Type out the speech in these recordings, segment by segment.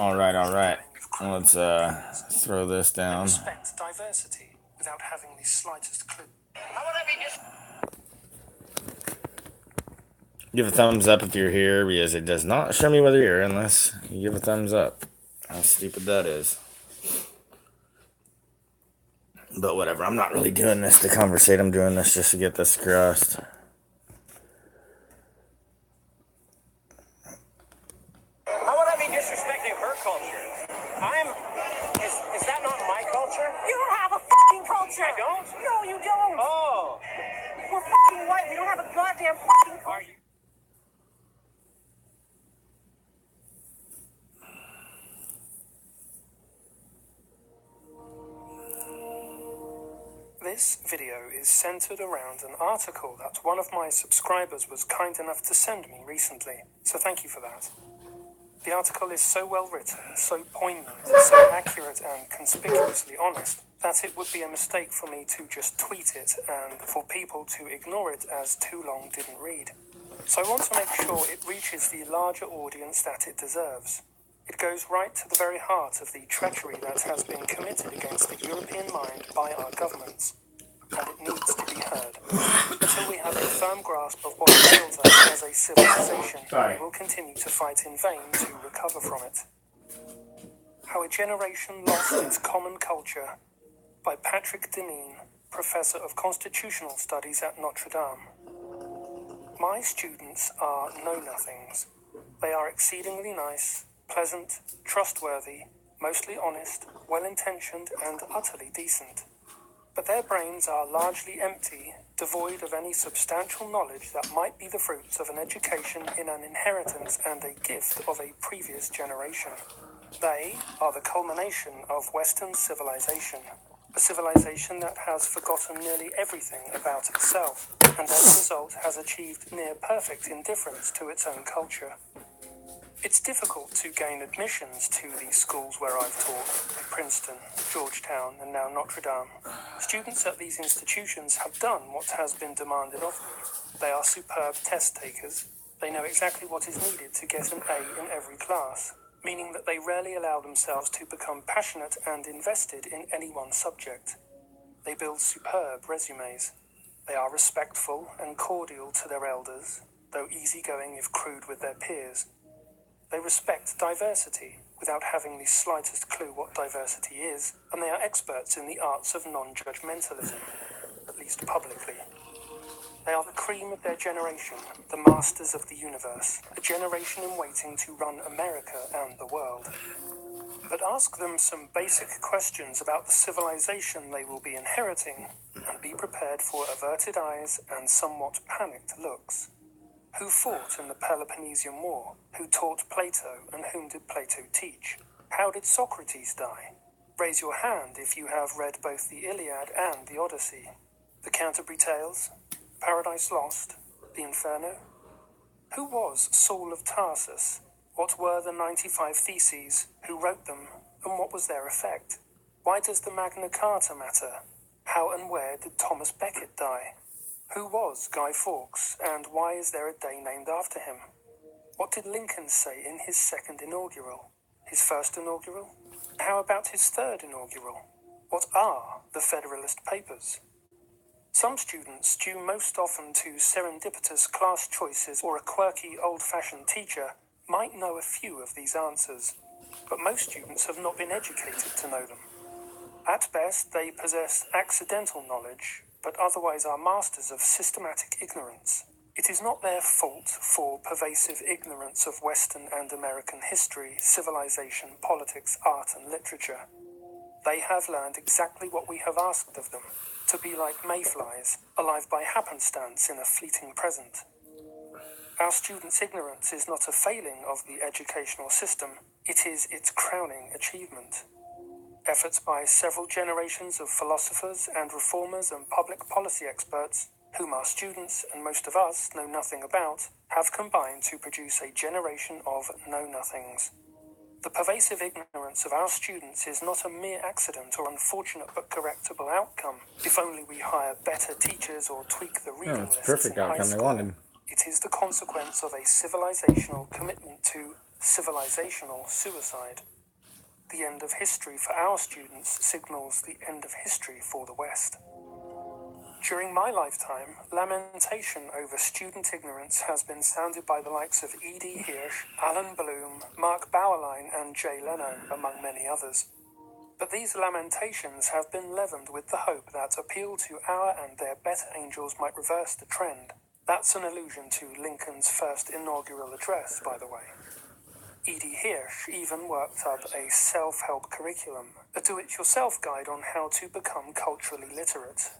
All right, all right. Let's throw this down. Respect diversity without having the slightest clue. Give a thumbs up if you're here because it does not show me whether you're here unless you give a thumbs up. How stupid that is. But whatever, I'm not really doing this to conversate. I'm doing this just to get this across. How would I be disrespecting her culture? Is that not my culture? You don't have a fucking culture. I don't? No, you don't. Oh. We're fucking white. We don't have a goddamn fucking Are culture. you? This video is centered around an article that one of my subscribers was kind enough to send me recently, so thank you for that. The article is so well written, so poignant, so accurate and conspicuously honest that it would be a mistake for me to just tweet it and for people to ignore it as too long didn't read. So I want to make sure it reaches the larger audience that it deserves. It goes right to the very heart of the treachery that has been committed against the European mind by our governments, and it needs to be heard. Until we have a firm grasp of what ails us as a civilization, we will continue to fight in vain to recover from it. How a Generation Lost Its Common Culture by Patrick Deneen, Professor of Constitutional Studies at Notre Dame. My students are know-nothings. They are exceedingly nice, pleasant, trustworthy, mostly honest, well-intentioned, and utterly decent. But their brains are largely empty, devoid of any substantial knowledge that might be the fruits of an education in an inheritance and a gift of a previous generation. They are the culmination of Western civilization, a civilization that has forgotten nearly everything about itself, and as a result has achieved near-perfect indifference to its own culture. It's difficult to gain admissions to the schools where I've taught, Princeton, Georgetown, and now Notre Dame. Students at these institutions have done what has been demanded of them. They are superb test takers. They know exactly what is needed to get an A in every class, meaning that they rarely allow themselves to become passionate and invested in any one subject. They build superb resumes. They are respectful and cordial to their elders, though easygoing if crude with their peers. They respect diversity without having the slightest clue what diversity is, and they are experts in the arts of non-judgmentalism, at least publicly. They are the cream of their generation, the masters of the universe, a generation in waiting to run America and the world. But ask them some basic questions about the civilization they will be inheriting, and be prepared for averted eyes and somewhat panicked looks. Who fought in the Peloponnesian War? Who taught Plato, and whom did Plato teach? How did Socrates die? Raise your hand if you have read both the Iliad and the Odyssey. The Canterbury Tales? Paradise Lost? The Inferno? Who was Saul of Tarsus? What were the 95 Theses? Who wrote them? And what was their effect? Why does the Magna Carta matter? How and where did Thomas Becket die? Who was Guy Fawkes, and why is there a day named after him? What did Lincoln say in his second inaugural? His first inaugural? How about his third inaugural? What are the Federalist Papers? Some students, due most often to serendipitous class choices or a quirky old-fashioned teacher, might know a few of these answers, but most students have not been educated to know them. At best, they possess accidental knowledge, but otherwise are masters of systematic ignorance. It is not their fault for pervasive ignorance of Western and American history, civilization, politics, art, and literature. They have learned exactly what we have asked of them, to be like mayflies, alive by happenstance in a fleeting present. Our students' ignorance is not a failing of the educational system, it is its crowning achievement. Efforts by several generations of philosophers and reformers and public policy experts, whom our students and most of us know nothing about, have combined to produce a generation of know-nothings. The pervasive ignorance of our students is not a mere accident or unfortunate but correctable outcome, if only we hire better teachers or tweak the reading lists in high school. It is the consequence of a civilizational commitment to civilizational suicide. The end of history for our students signals the end of history for the West. During my lifetime, lamentation over student ignorance has been sounded by the likes of E.D. Hirsch, Alan Bloom, Mark Bauerlein, and Jay Leno, among many others. But these lamentations have been leavened with the hope that appeal to our and their better angels might reverse the trend. That's an allusion to Lincoln's first inaugural address, by the way. E.D. Hirsch even worked up a self-help curriculum, a do-it-yourself guide on how to become culturally literate.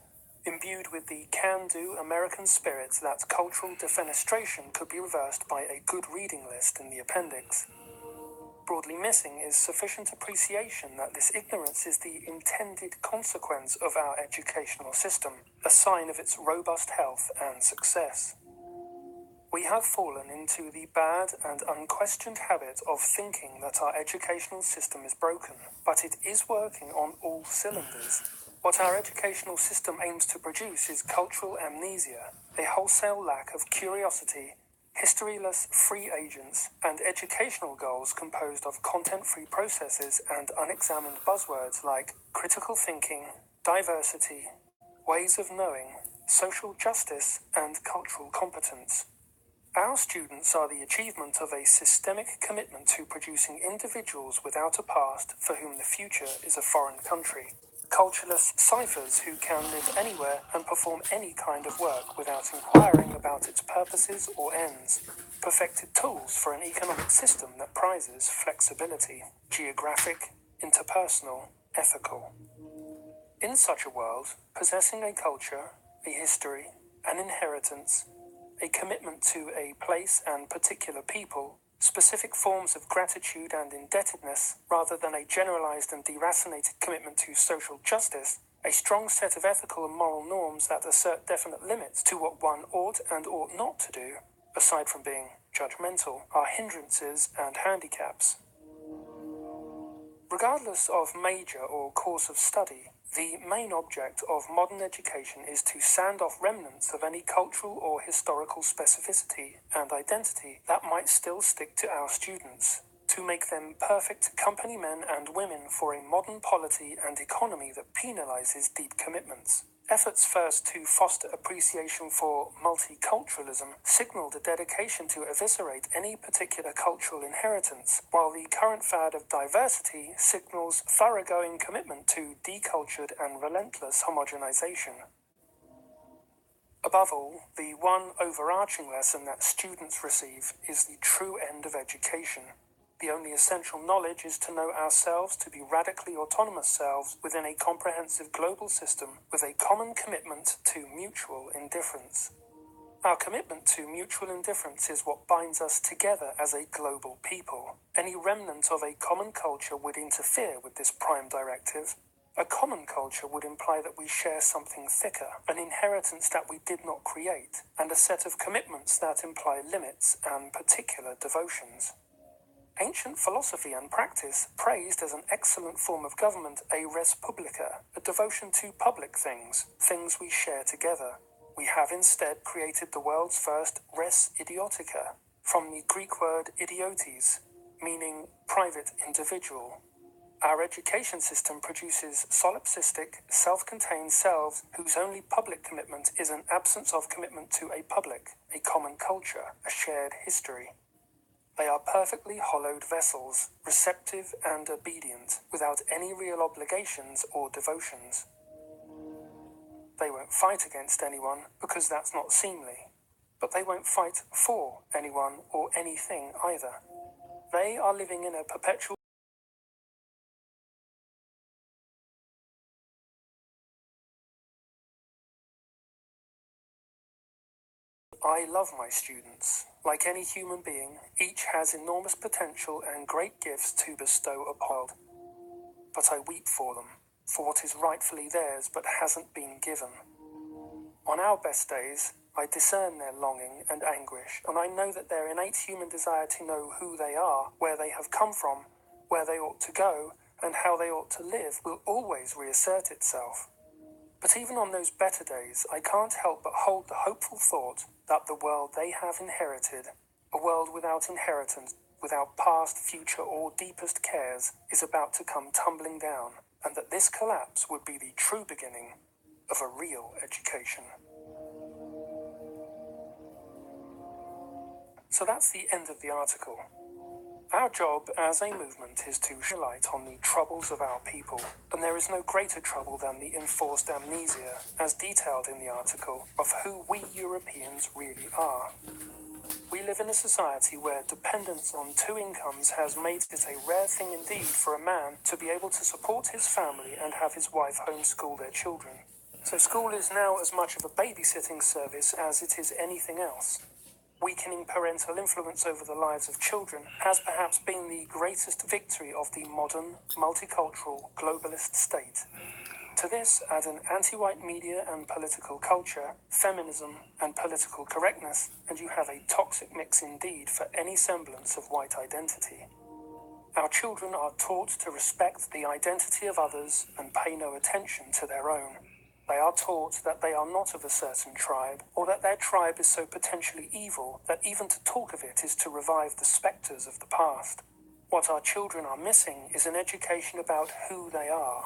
Imbued with the can-do American spirit that cultural defenestration could be reversed by a good reading list in the appendix. Broadly missing is sufficient appreciation that this ignorance is the intended consequence of our educational system, a sign of its robust health and success. We have fallen into the bad and unquestioned habit of thinking that our educational system is broken, but it is working on all cylinders. What our educational system aims to produce is cultural amnesia, a wholesale lack of curiosity, historyless free agents, and educational goals composed of content-free processes and unexamined buzzwords like critical thinking, diversity, ways of knowing, social justice, and cultural competence. Our students are the achievement of a systemic commitment to producing individuals without a past for whom the future is a foreign country. Cultureless ciphers who can live anywhere and perform any kind of work without inquiring about its purposes or ends. Perfected tools for an economic system that prizes flexibility, geographic, interpersonal, ethical. In such a world, possessing a culture, a history, an inheritance, a commitment to a place and particular people, specific forms of gratitude and indebtedness, rather than a generalized and deracinated commitment to social justice, a strong set of ethical and moral norms that assert definite limits to what one ought and ought not to do, aside from being judgmental, are hindrances and handicaps. Regardless of major or course of study, the main object of modern education is to sand off remnants of any cultural or historical specificity and identity that might still stick to our students, to make them perfect company men and women for a modern polity and economy that penalizes deep commitments. Efforts first to foster appreciation for multiculturalism signaled a dedication to eviscerate any particular cultural inheritance, while the current fad of diversity signals thoroughgoing commitment to decultured and relentless homogenization. Above all, the one overarching lesson that students receive is the true end of education. The only essential knowledge is to know ourselves to be radically autonomous selves within a comprehensive global system with a common commitment to mutual indifference. Our commitment to mutual indifference is what binds us together as a global people. Any remnant of a common culture would interfere with this prime directive. A common culture would imply that we share something thicker, an inheritance that we did not create, and a set of commitments that imply limits and particular devotions. Ancient philosophy and practice praised as an excellent form of government a res publica, a devotion to public things, things we share together. We have instead created the world's first res idiotica, from the Greek word idiotes, meaning private individual. Our education system produces solipsistic, self-contained selves whose only public commitment is an absence of commitment to a public, a common culture, a shared history. They are perfectly hollowed vessels, receptive and obedient, without any real obligations or devotions. They won't fight against anyone because that's not seemly, but they won't fight for anyone or anything either. They are living in a perpetual I love my students. Like any human being, each has enormous potential and great gifts to bestow upon. But I weep for them, for what is rightfully theirs but hasn't been given. On our best days, I discern their longing and anguish, and I know that their innate human desire to know who they are, where they have come from, where they ought to go, and how they ought to live will always reassert itself. But even on those better days, I can't help but hold the hopeful thought that the world they have inherited, a world without inheritance, without past, future, or deepest cares, is about to come tumbling down, and that this collapse would be the true beginning of a real education. So that's the end of the article. Our job as a movement is to shed light on the troubles of our people, and there is no greater trouble than the enforced amnesia, as detailed in the article, of who we Europeans really are. We live in a society where dependence on two incomes has made it a rare thing indeed for a man to be able to support his family and have his wife homeschool their children. So school is now as much of a babysitting service as it is anything else. Weakening parental influence over the lives of children has perhaps been the greatest victory of the modern, multicultural, globalist state. To this, add an anti-white media and political culture, feminism and political correctness, and you have a toxic mix indeed for any semblance of white identity. Our children are taught to respect the identity of others and pay no attention to their own. They are taught that they are not of a certain tribe, or that their tribe is so potentially evil that even to talk of it is to revive the spectres of the past. What our children are missing is an education about who they are,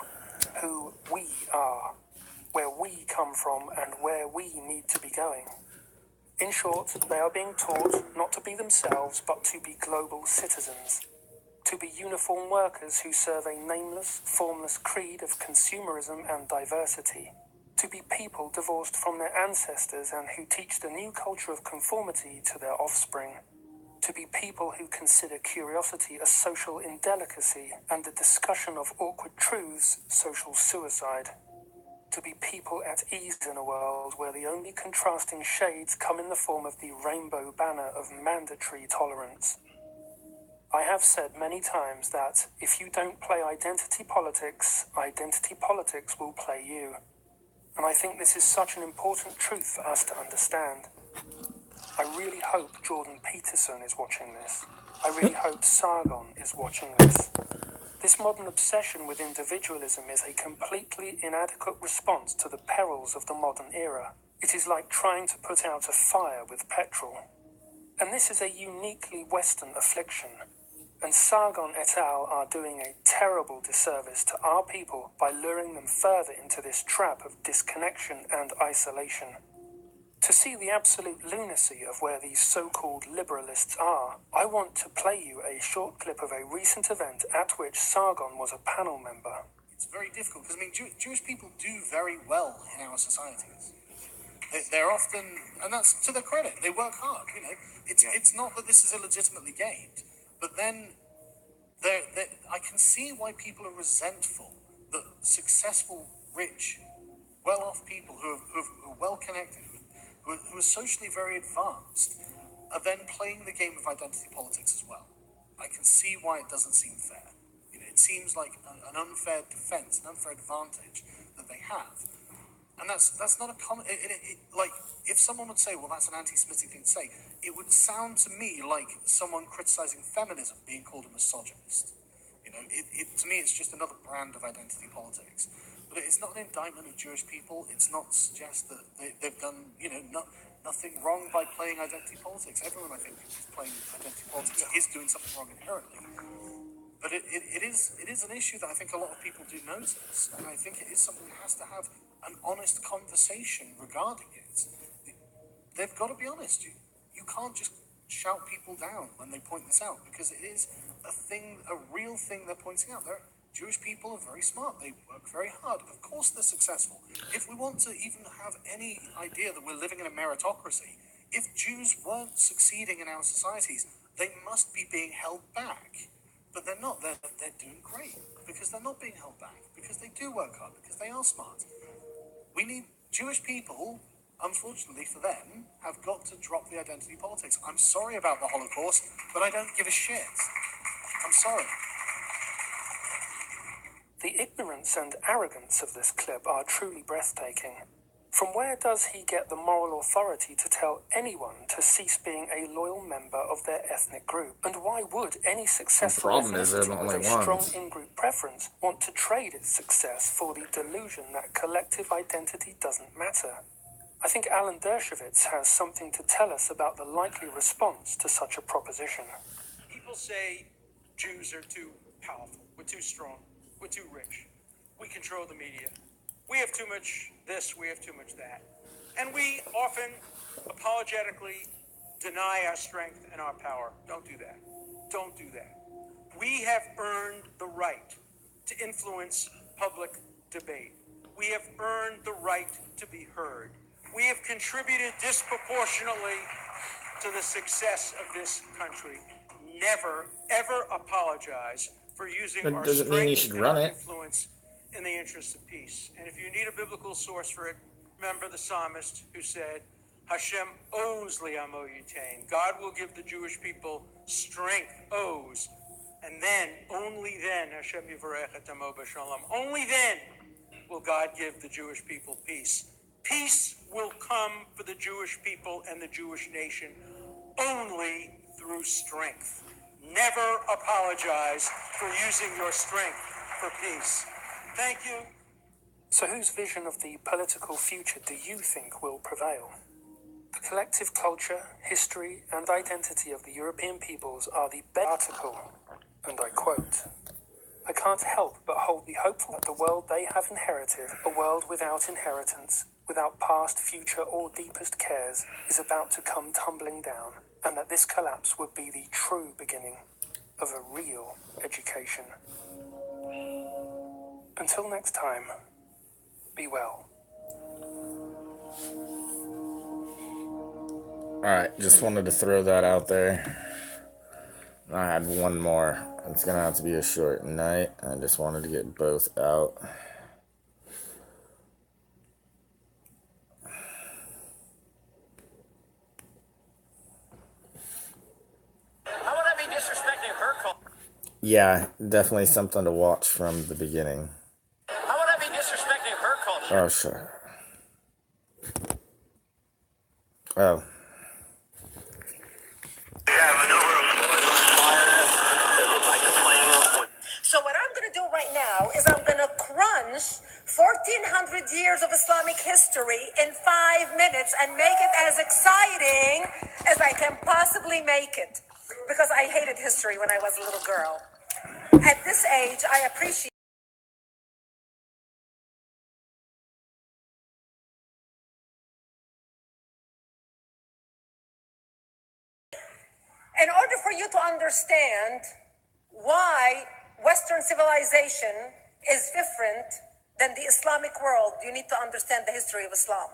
who we are, where we come from and where we need to be going. In short, they are being taught not to be themselves but to be global citizens, to be uniform workers who serve a nameless, formless creed of consumerism and diversity, to be people divorced from their ancestors and who teach the new culture of conformity to their offspring, to be people who consider curiosity a social indelicacy and the discussion of awkward truths social suicide, to be people at ease in a world where the only contrasting shades come in the form of the rainbow banner of mandatory tolerance. I have said many times that if you don't play identity politics will play you. And I think this is such an important truth for us to understand. I really hope Jordan Peterson is watching this. I really hope Sargon is watching this. This modern obsession with individualism is a completely inadequate response to the perils of the modern era. It is like trying to put out a fire with petrol. And this is a uniquely Western affliction. And Sargon et al. Are doing a terrible disservice to our people by luring them further into this trap of disconnection and isolation. To see the absolute lunacy of where these so-called liberalists are, I want to play you a short clip of a recent event at which Sargon was a panel member. It's very difficult because, I mean, Jewish people do very well in our societies. They're often, and that's to their credit, they work hard, you know. It's not that this is illegitimately gained. But then, I can see why people are resentful that successful, rich, well-off people who are well-connected, who are socially very advanced, are then playing the game of identity politics as well. I can see why it doesn't seem fair. You know, it seems like an unfair defense, an unfair advantage that they have. And that's not a common... like, if someone would say, well, that's an anti-Semitic thing to say, it would sound to me like someone criticizing feminism being called a misogynist. You know, to me, it's just another brand of identity politics. But it's not an indictment of Jewish people. It's not to suggest that they've done, you know, nothing wrong by playing identity politics. Everyone, I think, who's playing identity politics is doing something wrong inherently. But it is an issue that I think a lot of people do notice, and I think it is something that has to have an honest conversation regarding it. They've got to be honest. You can't just shout people down when they point this out, because it is a real thing they're pointing out. Jewish people are very smart. They work very hard. Of course they're successful. If we want to even have any idea that we're living in a meritocracy, if Jews weren't succeeding in our societies, they must be being held back. But they're not. They're doing great because they're not being held back, because they do work hard, because they are smart. We need Jewish people, unfortunately for them, have got to drop the identity politics. I'm sorry about the Holocaust, but I don't give a shit. I'm sorry. The ignorance and arrogance of this clip are truly breathtaking. From where does he get the moral authority to tell anyone to cease being a loyal member of their ethnic group? And why would any successful ethnicity with a strong in-group preference want to trade its success for the delusion that collective identity doesn't matter? I think Alan Dershowitz has something to tell us about the likely response to such a proposition. People people say Jews are too powerful, we're too strong, we're too rich, we control the media, we have too much this, we have too much that. And we often apologetically deny our strength and our power. Don't do that. Don't do that. We have earned the right to influence public debate. We have earned the right to be heard. We have contributed disproportionately to the success of this country. Never, ever apologize for using That our doesn't mean you strength should and run our it. influence in the interest of peace. And if you need a biblical source for it, remember the psalmist who said, Hashem owes li'amo yitain. God will give the Jewish people strength, owes. And then, only then, Hashem yivarech et amo b'shalom. Only then will God give the Jewish people peace. Peace will come for the Jewish people and the Jewish nation only through strength. Never apologize for using your strength for peace. Thank you. So whose vision of the political future do you think will prevail? The collective culture, history, and identity of the European peoples are the best article, and I quote, I can't help but hold the hopeful that the world they have inherited, a world without inheritance, without past, future, or deepest cares, is about to come tumbling down, and that this collapse would be the true beginning of a real education. Until next time, be well. All right, just wanted to throw that out there. I had one more. It's gonna have to be a short night. I just wanted to get both out. How would I be disrespecting her culture? Yeah, definitely something to watch from the beginning. How would I be disrespecting her culture? Oh, sure. Oh. So what I'm going to do right now is I'm going to crunch 1,400 years of Islamic history in 5 minutes and make it as exciting as I can possibly make it. Because I hated history when I was a little girl. At this age, I appreciate in order for you to understand why Western civilization is different than the Islamic world, you need to understand the history of Islam.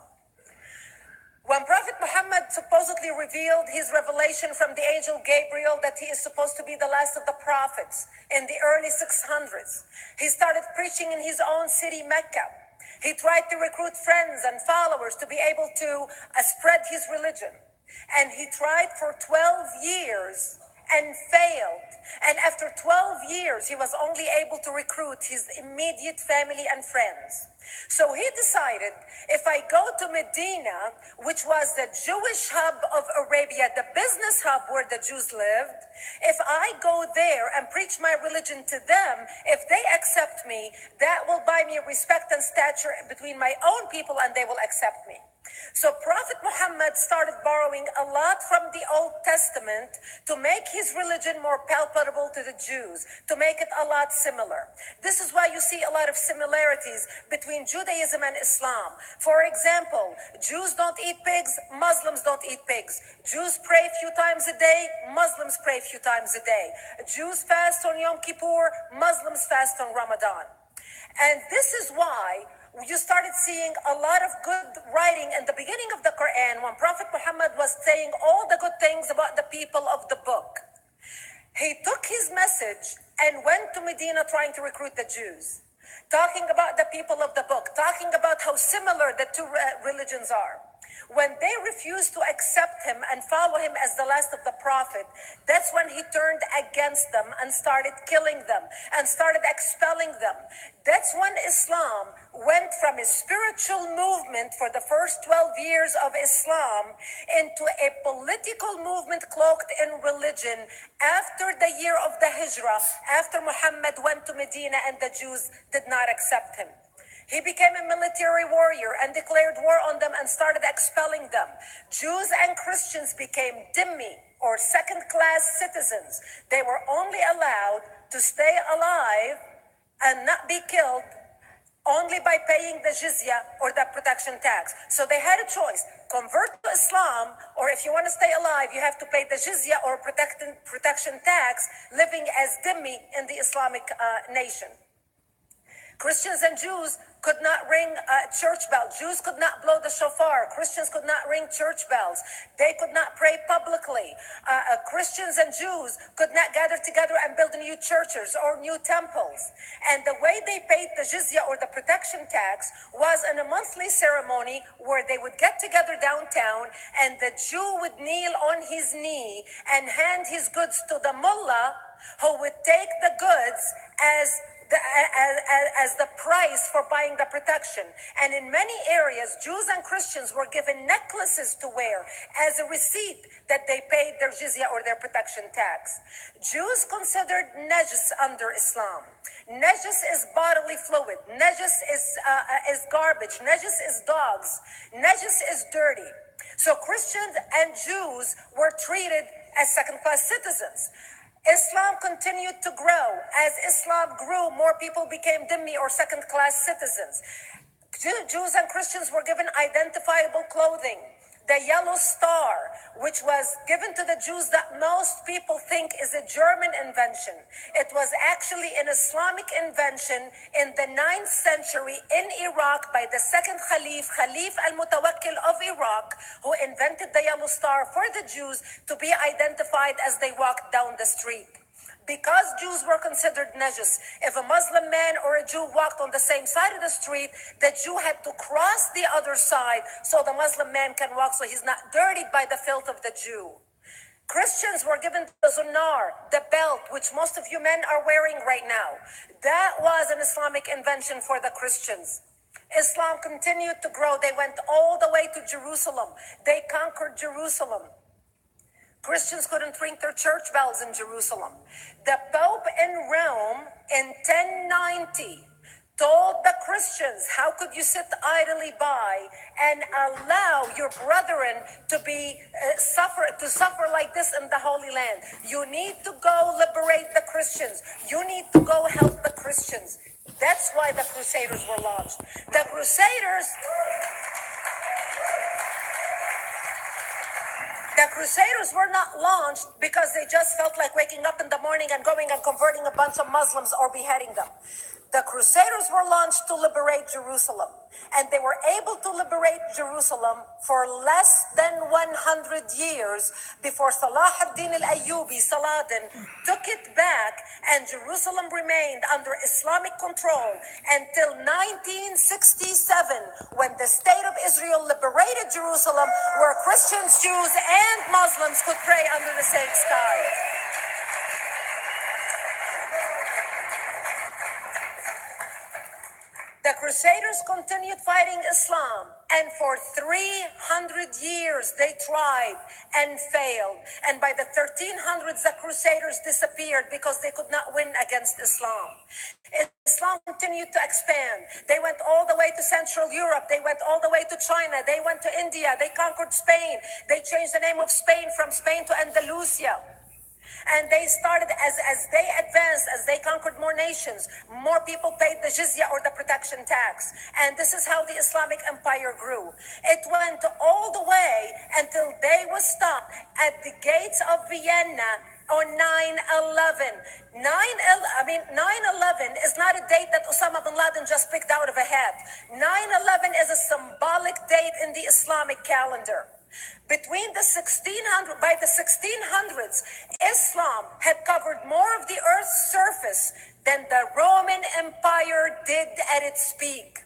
When Prophet Muhammad supposedly revealed his revelation from the angel Gabriel that he is supposed to be the last of the prophets in the early 600s, he started preaching in his own city, Mecca. He tried to recruit friends and followers to be able to spread his religion. And he tried for 12 years and failed. And after 12 years, he was only able to recruit his immediate family and friends. So he decided, if I go to Medina, which was the Jewish hub of Arabia, the business hub where the Jews lived, if I go there and preach my religion to them, if they accept me, that will buy me respect and stature between my own people, and they will accept me. So Prophet Muhammad started borrowing a lot from the Old Testament to make his religion more palpable to the Jews, to make it a lot similar. This is why you see a lot of similarities between Judaism and Islam. For example, Jews don't eat pigs, Muslims don't eat pigs. Jews pray a few times a day, Muslims pray a few times a day. Jews fast on Yom Kippur, Muslims fast on Ramadan. And this is why you started seeing a lot of good writing in the beginning of the Quran when Prophet Muhammad was saying all the good things about the people of the book. He took his message and went to Medina trying to recruit the Jews, talking about the people of the book, talking about how similar the two religions are. When they refused to accept him and follow him as the last of the prophet, that's when he turned against them and started killing them and started expelling them. That's when Islam went from a spiritual movement for the first 12 years of Islam into a political movement cloaked in religion after the year of the Hijrah, after Muhammad went to Medina and the Jews did not accept him. He became a military warrior and declared war on them and started expelling them. Jews and Christians became dhimmi, or second-class citizens. They were only allowed to stay alive and not be killed only by paying the jizya or the protection tax. So they had a choice: convert to Islam, or if you want to stay alive, you have to pay the jizya or protection tax, living as dhimmi in the Islamic nation. Christians and Jews could not ring church bells. Jews could not blow the shofar. Christians could not ring church bells. They could not pray publicly. Christians and Jews could not gather together and build new churches or new temples. And the way they paid the jizya or the protection tax was in a monthly ceremony where they would get together downtown, and the Jew would kneel on his knee and hand his goods to the mullah, who would take the goods as the price for buying the protection. And in many areas, Jews and Christians were given necklaces to wear as a receipt that they paid their jizya or their protection tax. Jews considered najis under Islam. Najis is bodily fluid. Najis is garbage. Najis is dogs. Najis is dirty. So Christians and Jews were treated as second-class citizens. Islam continued to grow. As Islam grew, more people became dhimmi or second-class citizens. Jews and Christians were given identifiable clothing. The yellow star, which was given to the Jews that most people think is a German invention. It was actually an Islamic invention in the 9th century in Iraq by the second Khalif al-Mutawakkil of Iraq, who invented the yellow star for the Jews to be identified as they walked down the street. Because Jews were considered najis, if a Muslim man or a Jew walked on the same side of the street, the Jew had to cross the other side so the Muslim man can walk, so he's not dirtied by the filth of the Jew. Christians were given the zunar, the belt, which most of you men are wearing right now. That was an Islamic invention for the Christians. Islam continued to grow. They went all the way to Jerusalem. They conquered Jerusalem. Christians couldn't ring their church bells in Jerusalem. The Pope in Rome in 1090 told the Christians, how could you sit idly by and allow your brethren to suffer like this in the Holy Land? You need to go liberate the Christians. You need to go help the Christians. That's why the Crusaders were launched. The Crusaders were not launched because they just felt like waking up in the morning and going and converting a bunch of Muslims or beheading them. The Crusaders were launched to liberate Jerusalem, and they were able to liberate Jerusalem for less than 100 years before Salah ad-Din al-Ayyubi, Saladin, took it back, and Jerusalem remained under Islamic control until 1967, when the State of Israel liberated Jerusalem, where Christians, Jews, and Muslims could pray under the same sky. The Crusaders continued fighting Islam, and for 300 years they tried and failed. And by the 1300s, the Crusaders disappeared because they could not win against Islam. Islam continued to expand. They went all the way to Central Europe. They went all the way to China. They went to India. They conquered Spain. They changed the name of Spain from Spain to Andalusia. And they started, as they advanced, as they conquered more nations, more people paid the jizya or the protection tax. And this is how the Islamic Empire grew. It went all the way until they was stopped at the gates of Vienna on 9/11. 9/11 is not a date that Osama bin Laden just picked out of a hat. 9/11 is a symbolic date in the Islamic calendar. By the 1600s, Islam had covered more of the earth's surface than the Roman Empire did at its peak.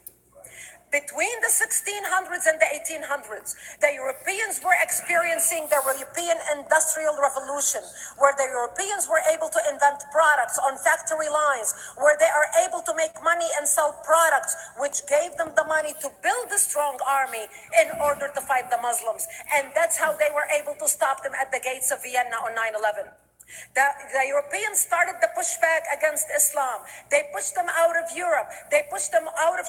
Between the 1600s and the 1800s, the Europeans were experiencing the European Industrial Revolution, where the Europeans were able to invent products on factory lines, where they are able to make money and sell products, which gave them the money to build a strong army in order to fight the Muslims. And that's how they were able to stop them at the gates of Vienna on 9/11. The Europeans started the pushback against Islam. They pushed them out of Europe. They pushed them out of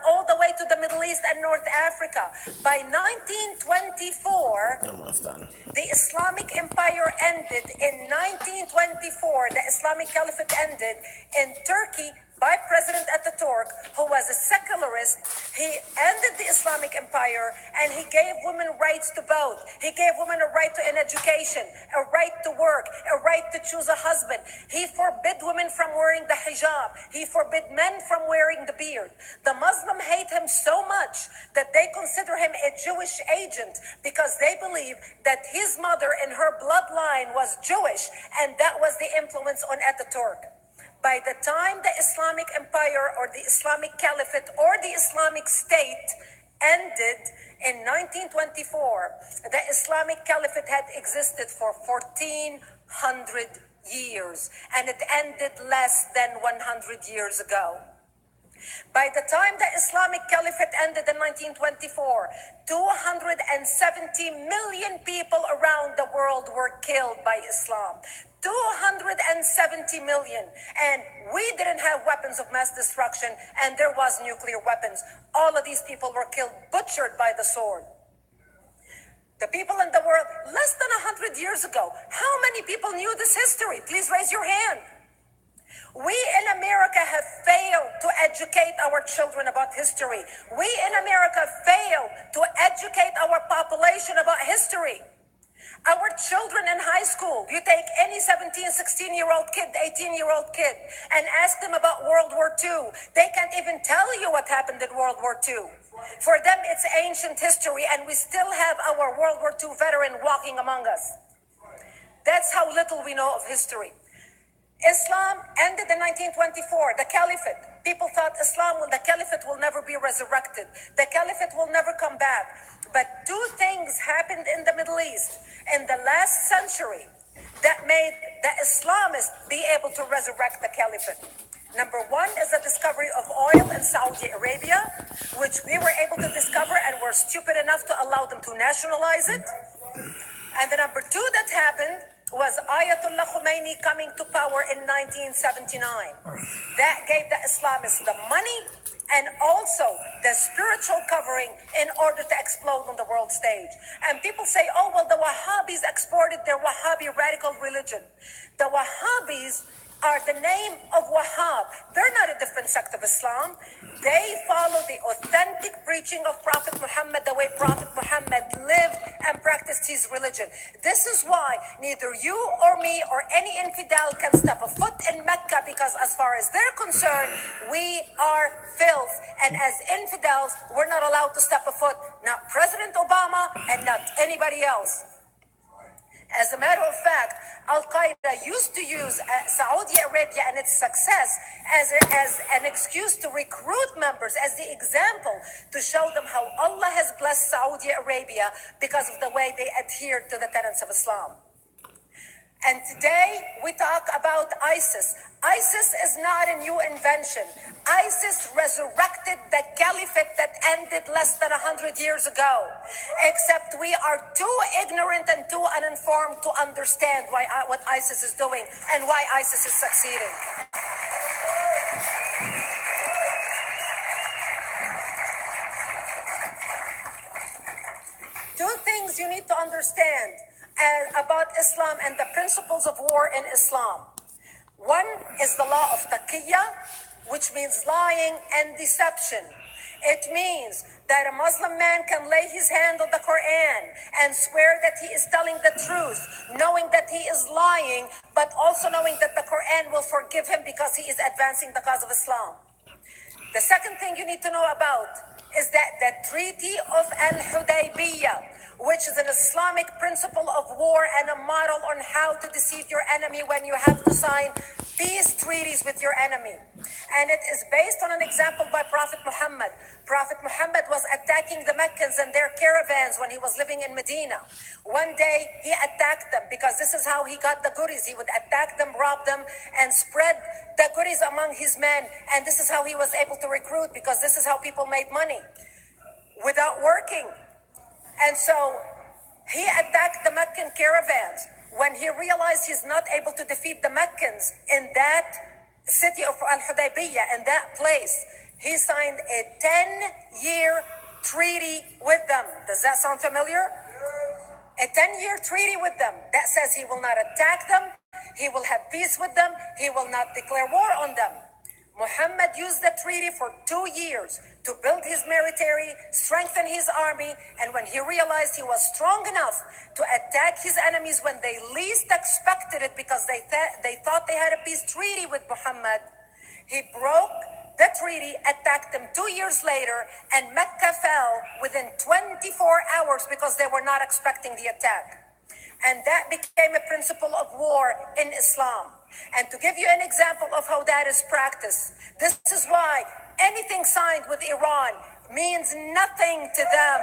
all the way to the Middle East and North Africa. By 1924, Almost done. the Islamic Empire ended. In 1924, the Islamic Caliphate ended in Turkey by President Ataturk, who was a secularist. He ended the Islamic Empire and he gave women rights to vote. He gave women a right to an education, a right to work, a right to choose a husband. He forbid women from wearing the hijab. He forbid men from wearing the beard. The Muslims hate him so much that they consider him a Jewish agent because they believe that his mother and her bloodline was Jewish, and that was the influence on Ataturk. By the time the Islamic Empire or the Islamic Caliphate or the Islamic State ended in 1924, the Islamic Caliphate had existed for 1400 years, and it ended less than 100 years ago. By the time the Islamic Caliphate ended in 1924, 270 million people around the world were killed by Islam. 270 million. And we didn't have weapons of mass destruction, and there was nuclear weapons. All of these people were killed, butchered by the sword. The people in the world, less than 100 years ago, how many people knew this history? Please raise your hand. We in America have failed to educate our children about history. We in America fail to educate our population about history. Our children in high school, you take any 17, 16-year-old kid, 18-year-old kid, and ask them about World War II. They can't even tell you what happened in World War II. For them, it's ancient history, and we still have our World War II veteran walking among us. That's how little we know of history. Islam ended in 1924, the Caliphate. People thought the Caliphate will never be resurrected. The Caliphate will never come back. But two things happened in the Middle East in the last century that made the Islamists be able to resurrect the Caliphate. Number one is the discovery of oil in Saudi Arabia, which we were able to discover and were stupid enough to allow them to nationalize it. And the number two that happened was Ayatollah Khomeini coming to power in 1979. That gave the Islamists the money and also the spiritual covering in order to explode on the world stage. And people say, oh, well, the Wahhabis exported their Wahhabi radical religion. The Wahhabis are the name of Wahhab. They're not a different sect of Islam. They follow the authentic preaching of Prophet Muhammad, the way Prophet Muhammad lived and practiced his religion. This is why neither you or me or any infidel can step a foot in Mecca, because as far as they're concerned, we are filth. And as infidels, we're not allowed to step a foot, not President Obama and not anybody else. As a matter of fact, Al-Qaeda used to use Saudi Arabia and its success as an excuse to recruit members, as the example to show them how Allah has blessed Saudi Arabia because of the way they adhere to the tenets of Islam. And today we talk about ISIS. ISIS is not a new invention. ISIS resurrected the caliphate that ended less than 100 years ago. Except we are too ignorant and too uninformed to understand what ISIS is doing and why ISIS is succeeding. Two things you need to understand about Islam and the principles of war in Islam. One is the law of taqiyya, which means lying and deception. It means that a Muslim man can lay his hand on the Quran and swear that he is telling the truth, knowing that he is lying, but also knowing that the Quran will forgive him because he is advancing the cause of Islam. The second thing you need to know about is that the Treaty of Al-Hudaybiyah, which is an Islamic principle of war and a model on how to deceive your enemy when you have to sign peace treaties with your enemy. And it is based on an example by Prophet Muhammad. Prophet Muhammad was attacking the Meccans and their caravans when he was living in Medina. One day he attacked them because this is how he got the goodies. He would attack them, rob them, and spread the goodies among his men. And this is how he was able to recruit, because this is how people made money without working. And so he attacked the Meccan caravans. when he realized he's not able to defeat the Meccans in that city of Al-Hudaybiyah, in that place, he signed a 10-year treaty with them. Does that sound familiar? A 10-year treaty with them that says he will not attack them, he will have peace with them, he will not declare war on them. Muhammad used the treaty for 2 years to build his military, strengthen his army, and when he realized he was strong enough to attack his enemies when they least expected it because they thought they had a peace treaty with Muhammad, he broke the treaty, attacked them 2 years later, and Mecca fell within 24 hours because they were not expecting the attack. And that became a principle of war in Islam. And to give you an example of how that is practiced, this is why anything signed with Iran means nothing to them.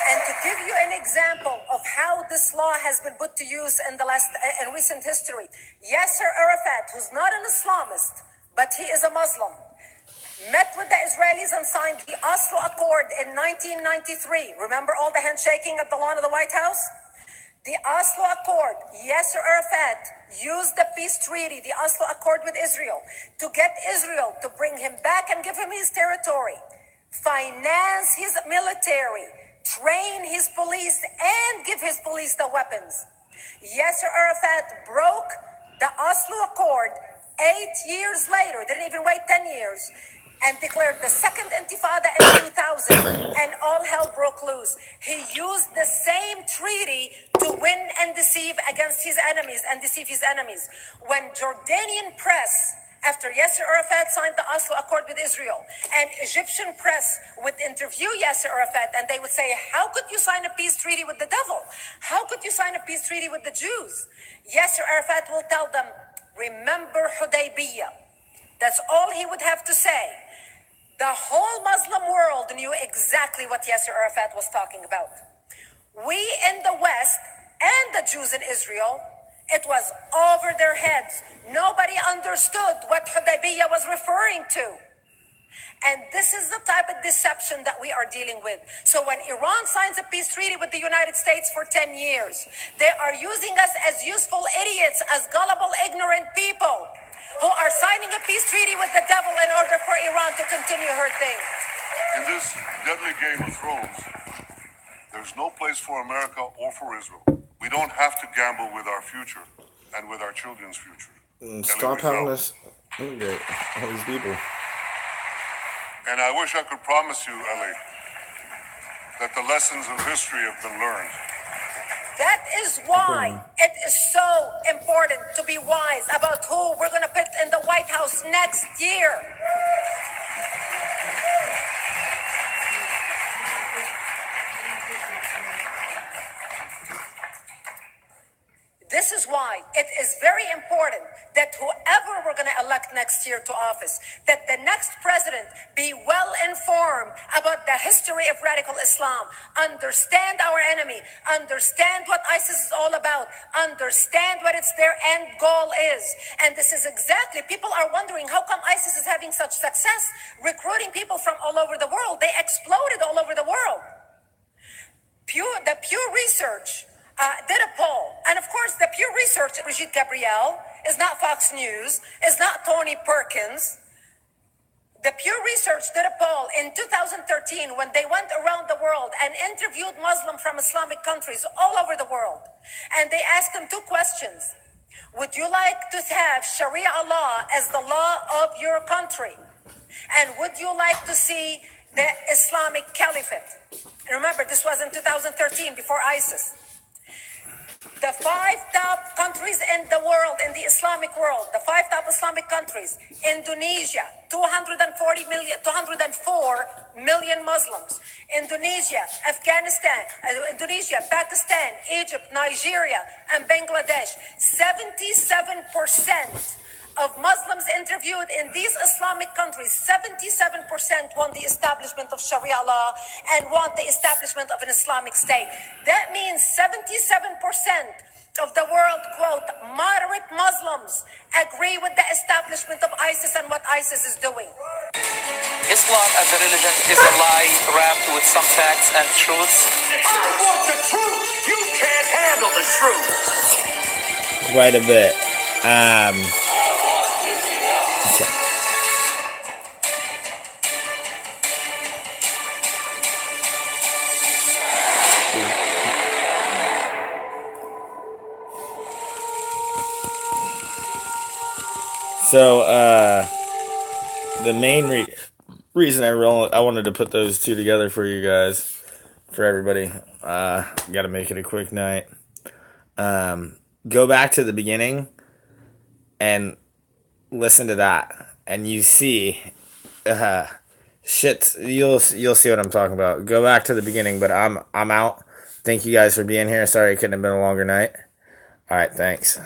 And to give you an example of how this law has been put to use in recent history, Yasser Arafat, who's not an Islamist, but he is a Muslim, met with the Israelis and signed the Oslo Accord in 1993. Remember all the handshaking at the lawn of the White House? The Oslo Accord, Yasser Arafat used the peace treaty, the Oslo Accord with Israel, to get Israel to bring him back and give him his territory, finance his military, train his police, and give his police the weapons. Yasser Arafat broke the Oslo Accord 8 years later, didn't even wait 10 years, and declared the second intifada in 2000, and all hell broke loose. He used the same treaty to win and deceive against his enemies and deceive his enemies. When Jordanian press, after Yasser Arafat signed the Oslo Accord with Israel, and Egyptian press would interview Yasser Arafat, and they would say, how could you sign a peace treaty with the devil? How could you sign a peace treaty with the Jews? Yasser Arafat will tell them, remember Hudaybiyah. That's all he would have to say. The whole Muslim world knew exactly what Yasser Arafat was talking about. We in the West and the Jews in Israel, it was over their heads. Nobody understood what Hudaybiyah was referring to. And this is the type of deception that we are dealing with. So when Iran signs a peace treaty with the United States for 10 years, they are using us as useful idiots, as gullible, ignorant people who are signing a peace treaty with the devil in order for Iran to continue her thing. In this deadly Game of Thrones, there's no place for America or for Israel. We don't have to gamble with our future and with our children's future. Stop having this. All these people. And I wish I could promise you, Ellie, that the lessons of history have been learned. That is why it is so important to be wise about who we're going to put in the White House next year. This is why it is very important that whoever we're going to elect next year to office, that the next president be well informed about the history of radical Islam, understand our enemy, understand what ISIS is all about, understand what their end goal is. And this is exactly, people are wondering how come ISIS is having such success recruiting people from all over the world. They exploded all over the world. Pew Research did a poll. And of course, the Pew Research, Brigitte Gabriel, is not Fox News, is not Tony Perkins. The Pew Research did a poll in 2013 when they went around the world and interviewed Muslims from Islamic countries all over the world. And they asked them two questions. Would you like to have Sharia law as the law of your country? And would you like to see the Islamic Caliphate? And remember, this was in 2013, before ISIS. The 5 top countries in the world, in the Islamic world, the 5 top Islamic countries: Indonesia, 204 million Muslims. Indonesia, Afghanistan, Pakistan, Egypt, Nigeria, and Bangladesh. 77% of Muslims interviewed in these Islamic countries, 77% want the establishment of Sharia law and want the establishment of an Islamic state. That means 77% of the world, quote, moderate Muslims agree with the establishment of ISIS and what ISIS is doing. Islam as a religion is a lie wrapped with some facts and truths. I want the truth. You can't handle the truth. Quite a bit. So, the main reason I wanted to put those two together for you guys, for everybody, got to make it a quick night. Go back to the beginning and listen to that, and you see, shit. You'll see what I'm talking about. Go back to the beginning, but I'm out. Thank you guys for being here. Sorry it couldn't have been a longer night. All right, thanks.